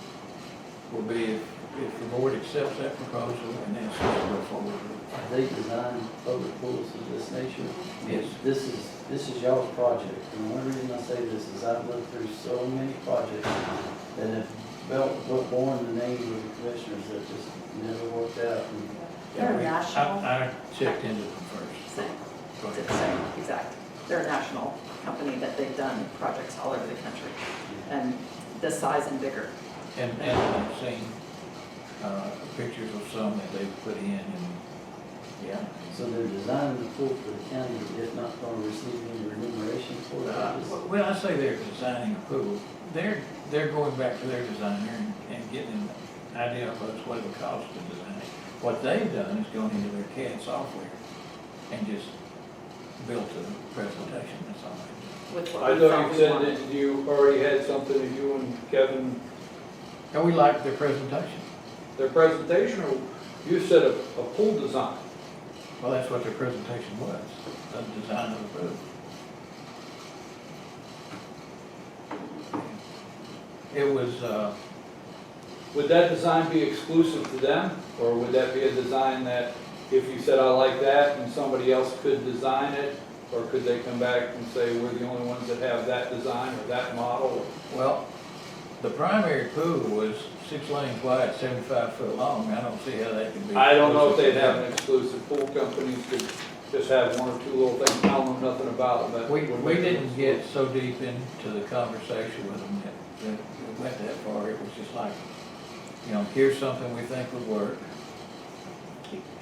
will be if the board accepts that proposal and asks us to go forward with it. Have they designed public pools of this nation? Yes. This is y'all's project, and the only reason I say this is I've looked through so many projects that have borne the name of the commissioners that just never worked out. And They're national. I checked into them first. Same, Go it's ahead. the same, exact. They're a national company that they've done projects all over the country, and this size and bigger. And I've seen pictures of some that they've put in and, yeah. so they're designing the pool for the county, if not going to receive any remuneration for it. When I say they're designing a pool, they're going back to their designer and getting an idea of what it would cost to design it. What they've done is gone into their CAD software and just built a presentation, that's all they've With what I we thought thought you we said wanted. that you already had something that you and Kevin, done. And we liked their presentation. their presentation, or you said a pool design? Well, that's what their presentation was, the design of the pool. It was, Would that design be exclusive to them, or would that be a design that if you said, I like that, and somebody else could design it? Or could they come back and say, we're the only ones that have that design or that model? well, the primary pool was 6 lanes wide, 75 foot long. I don't see how that could be. I don't know if they'd have an exclusive pool, companies could just have one or two little things, I don't know nothing about it, but. We didn't get so deep into the conversation with them that it went that far. It was just like, here's something we think would work.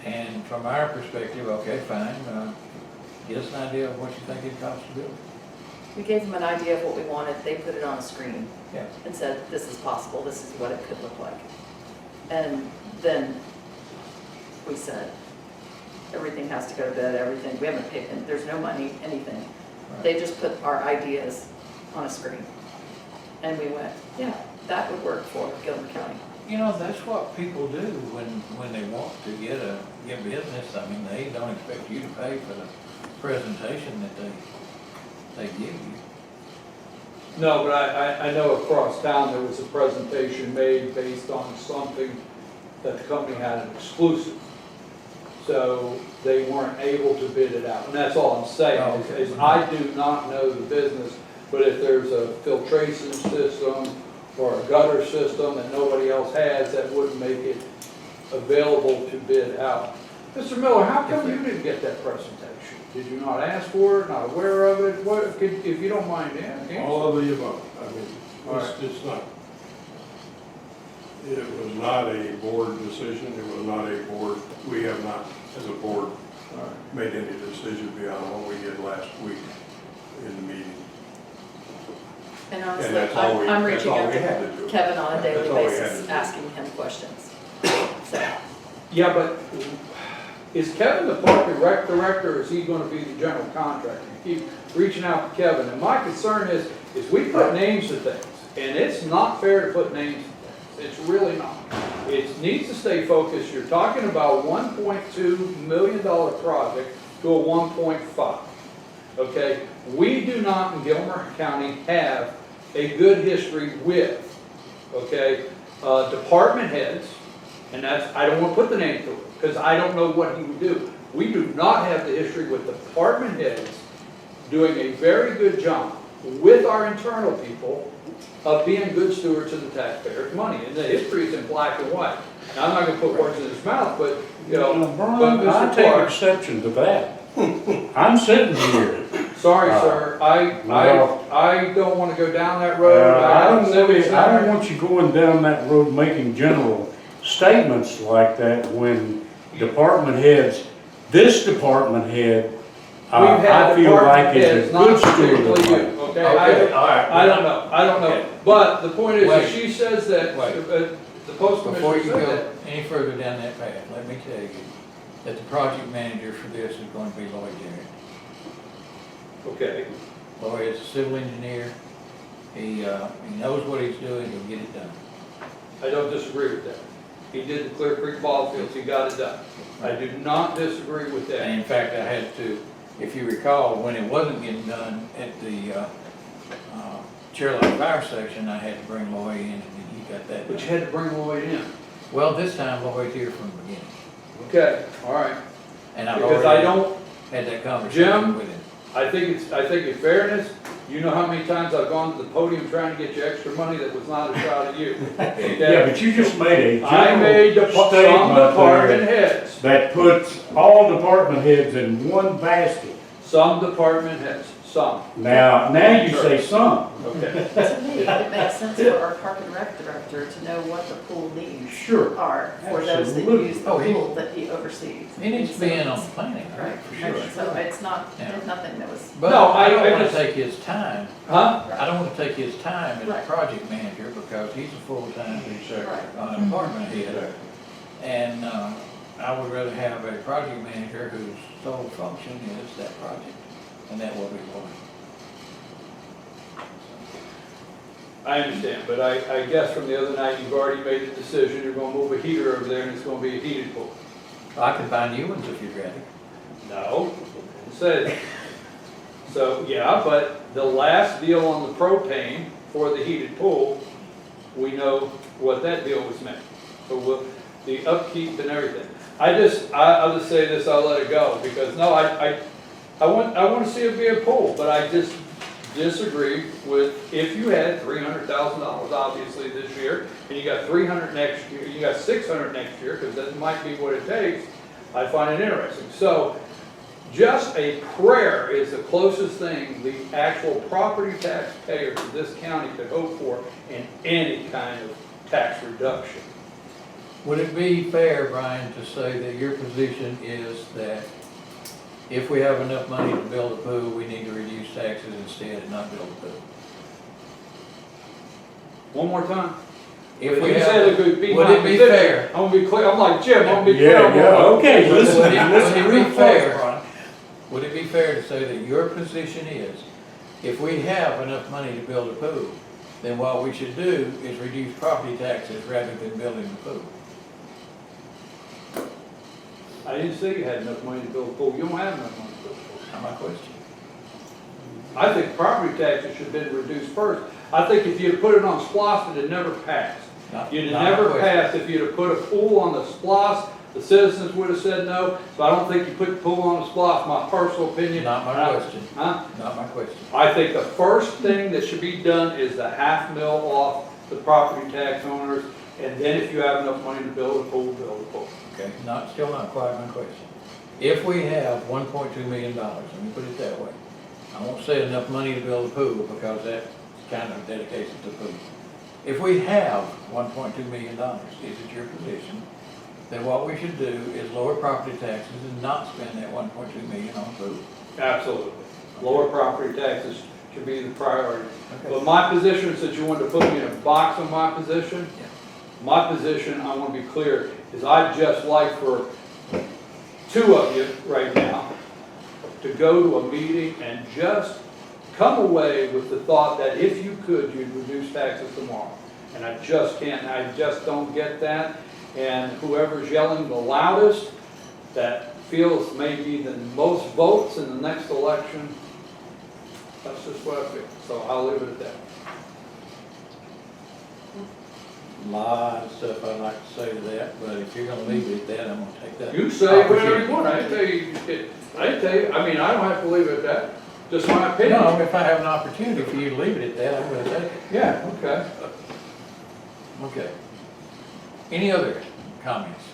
And from our perspective, okay, fine, get us an idea of what you think it costs to build. We gave them an idea of what we wanted, they put it on a screen Yeah. and said, this is possible, this is what it could look like. And then we said, everything has to go to bid, everything, we haven't paid, and there's no money, anything. They just put our ideas on a screen. And we went, yeah, that would work for Gilmer County. That's what people do when they want to get business. I mean, they don't expect you to pay for the presentation that they give you. No, but I know across town there was a presentation made based on something that the company had an exclusive. So they weren't able to bid it out, and that's all I'm saying, Oh, okay. is I do not know the business, but if there's a filtration system or a gutter system that nobody else has, that wouldn't make it available to bid out. Mr. Miller, how come you didn't get that presentation? Did you not ask for it, not aware of it? What, if you don't mind answering? All of the above. I mean, it's not, it was not a board decision, it was not a board, we have not, as a board, made any decision beyond what we did last week in the meeting. And And honestly, that's all we, I'm that's reaching all out we had to to do. Kevin on a daily That's all we had basis, to do. asking him questions. So, Yeah, but is Kevin the park and rec director, or is he gonna be the general contractor? You keep reaching out to Kevin, and my concern is we put names to things, and it's not fair to put names to things. It's really not. It needs to stay focused. You're talking about $1.2 million project to a 1.5. Okay? We do not in Gilmer County have a good history with, okay, department heads, and that's, I don't want to put the name to it, because I don't know what he would do. We do not have the history with department heads doing a very good job with our internal people of being good stewards of the taxpayers' money. And the history is in black and white. Now, I'm not gonna put words in his mouth, but, you know, Brian, I but take Mr. Clark, exception to that. I'm sitting here. sorry, sir, well, I don't wanna go down that road. I got don't civic really, I don't center. want you going down that road making general statements like that when department heads, this department head, We've had I feel like department is heads, a not good steward of particularly money. you, okay? Okay, all right. I don't know. Okay. But the point is, Wait. that she says that, Wait. the post Before you commissioner said go that. any further down that path, let me tell you that the project manager for this is going to be Lloyd Jarrett. Okay, Lloyd is a civil engineer. He knows what he's doing, he'll get it done. I don't disagree with that. He did the Clear Creek ball fields, he got it done. I do not disagree with that. And in fact, I had to, if you recall, when it wasn't getting done at the Chairline Fire Station, I had to bring Lloyd in and he got that But you done. had to bring Lloyd in. Well, this time Lloyd's here from the beginning. Okay, all right. And I've Because I already don't, had that conversation Jim? with him. I think in fairness, you know how many times I've gone to the podium trying to get you extra money that was not a shot at you. Okay? Yeah, but you just made a I made general some statement department there heads, that puts all department heads in one basket. some department heads, some, Now you say some. okay? to me, it makes sense for our park and rec director to know what the pool needs Sure. are for those that Absolutely. use the Oh, he- pool that he oversees. He needs to be in on the planning, Right, for sure. so it's not, Yeah. there's nothing that was, But No, I don't I wanna just- take his time. Huh? I don't wanna take his time as a Right. project manager because he's a full-time Exactly. Right. department head. Exactly. And, I would rather have a project manager whose sole function is that project, and that will be Lloyd. I understand, but I guess from the other night, you've already made the decision, you're gonna move a heater over there and it's gonna be a heated pool. I can find new ones if you'd rather. No, it said. So, yeah, but the last deal on the propane for the heated pool, we know what that deal was meant. So the upkeep and everything. I'll just say this, I'll let it go, because no, I want to see it be a pool, but I just disagree with, if you had $300,000 obviously this year, and you got 300 next year, you got 600 next year, because that might be what it takes, I find it interesting. So, just a prayer is the closest thing the actual property taxpayers of this county could hope for in any kind of tax reduction. Would it be fair, Brian, to say that your position is that if we have enough money to build a pool, we need to reduce taxes instead and not build a pool? One more time. If we You have, said it could be would my it be position. fair? I'm gonna be clear, I'm like Jim, I'm gonna be clear. Yeah, I'm yeah, gonna- okay, listen, Would it listen be real fair? close, Brian. Would it be fair to say that your position is, if we have enough money to build a pool, then what we should do is reduce property taxes rather than building the pool? I didn't say you had enough money to build a pool, you don't have enough money to build a pool. Now my question. I think property taxes should have been reduced first. I think if you'd have put it on SPOS, it'd have never passed. Not- You'd not have my never question. passed if you'd have put a pool on the SPOS, the citizens would have said no, so I don't think you put the pool on the SPOS, my personal opinion. Not my question. Huh? Not my question. I think the first thing that should be done is the $500,000 off the property tax owners And then if you have enough money to build a pool, build a pool. Okay, still not quite my question. If we have $1.2 million, let me put it that way, I won't say enough money to build a pool because that kind of dedicates it to pool. If we have $1.2 million, is it your position that what we should do is lower property taxes and not spend that $1.2 million on pool? Absolutely. Lower property taxes should be the priority. Okay. But my position, since you wanted to put me in a box on my position, Yeah. my position, I want to be clear, is I'd just like for two of you right now to go to a meeting and just come away with the thought that if you could, you'd reduce taxes tomorrow. And I just can't, I just don't get that. And whoever's yelling the loudest, that feels maybe the most votes in the next election, that's just what I feel. So I'll leave it at that. Lot of stuff I'd like to say to that, but if you're gonna leave it at that, I'm gonna take that. You say whatever you want, I didn't tell you, I mean, I don't have to leave it at that, just my opinion. No, if I have an opportunity for you to leave it at that, I'm gonna take it. Yeah, okay. Okay. Any other comments?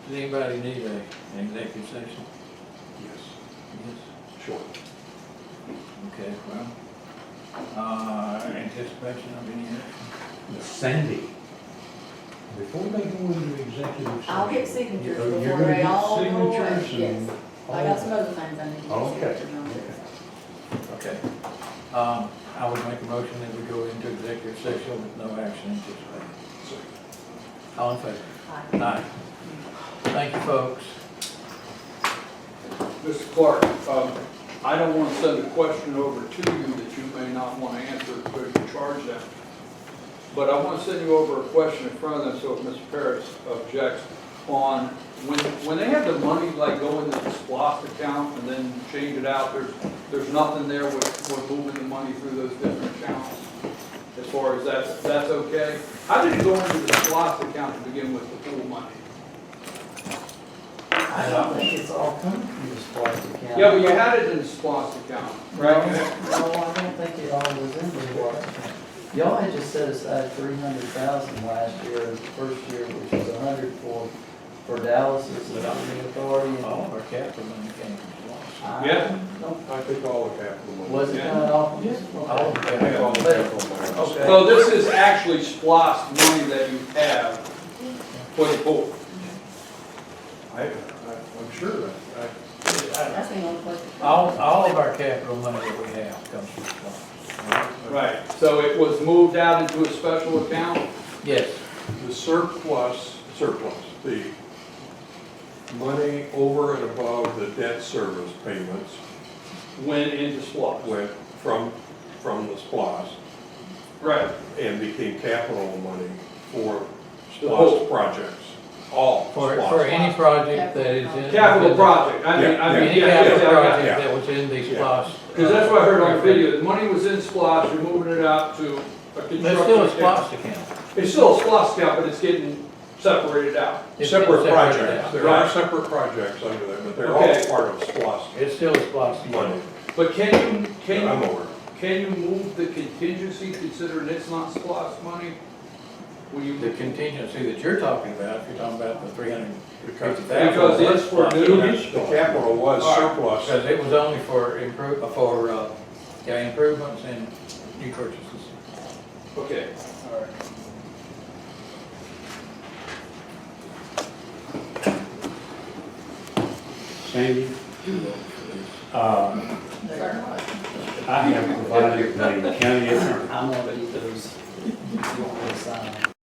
Does anybody need an executive session? Yes, Yes. sure. Okay, well, anticipation of any action? Sandy, before they go into executive session. I'll get signatures you're before gonna they get all go away, signatures and yes. all I got that? some other things I need to get Okay. signatures on. Okay. I would make a motion that we go into executive session with no action anticipated. All in favor? Aye. Aye. Thank you, folks. Mr. Clark, I don't want to send a question over to you that you may not want to answer because you charge them. But I want to send you over a question in front of them, so if Mr. Paris objects, on when they have the money like go into the SPOS account and then change it out, there's nothing there with moving the money through those different accounts. As far as that's okay. How did it go into the SPOS account to begin with, the pool money? I don't think it's all coming from this plastic account. Yeah, but you had it in the SPOS account, right? No, I don't think it all was in the plastic account. Y'all had just set aside 300,000 last year, the first year, which was 100 for Dallas's authority. All of our capital money came from SPOS. Yeah. I think all the capital money. Was it Yeah. coming off? Yes. Okay. All of the I think all the capital. capital money. Okay. So this is actually SPOS money that you have for the pool. I'm sure that, That's the only place. All of our capital money that we have comes from SPOS. Right. So it was moved out into a special account? Yes. the surplus, the money over and above the debt service payments Went into SPOS? went from the SPOS Right. and became capital money for The whole- SPOS projects, all For SPOS. any project that is in. Capital project, I mean, Any yeah, capital yeah, project yeah. that was in the Yeah. SPOS. because that's what I heard on the video, the money was in SPOS, you're moving it out to a construction. There's still a account. SPOS account. It's still a SPOS account, but it's getting separated out. It's still Separate separated projects, out. there Right. are separate projects under that, but they're Okay. all part of SPOS It's still a SPOS account. money. But that I'm aware of. can you move the contingency considering it's not SPOS money? Will you? The contingency that you're talking about, if you're talking about the 350,000. Because it's for new- The capital was surplus. Because it was only for improvements and new purchases. Okay, all right. Sandy, I have provided the county attorney I'm gonna keep those. You want me to sign?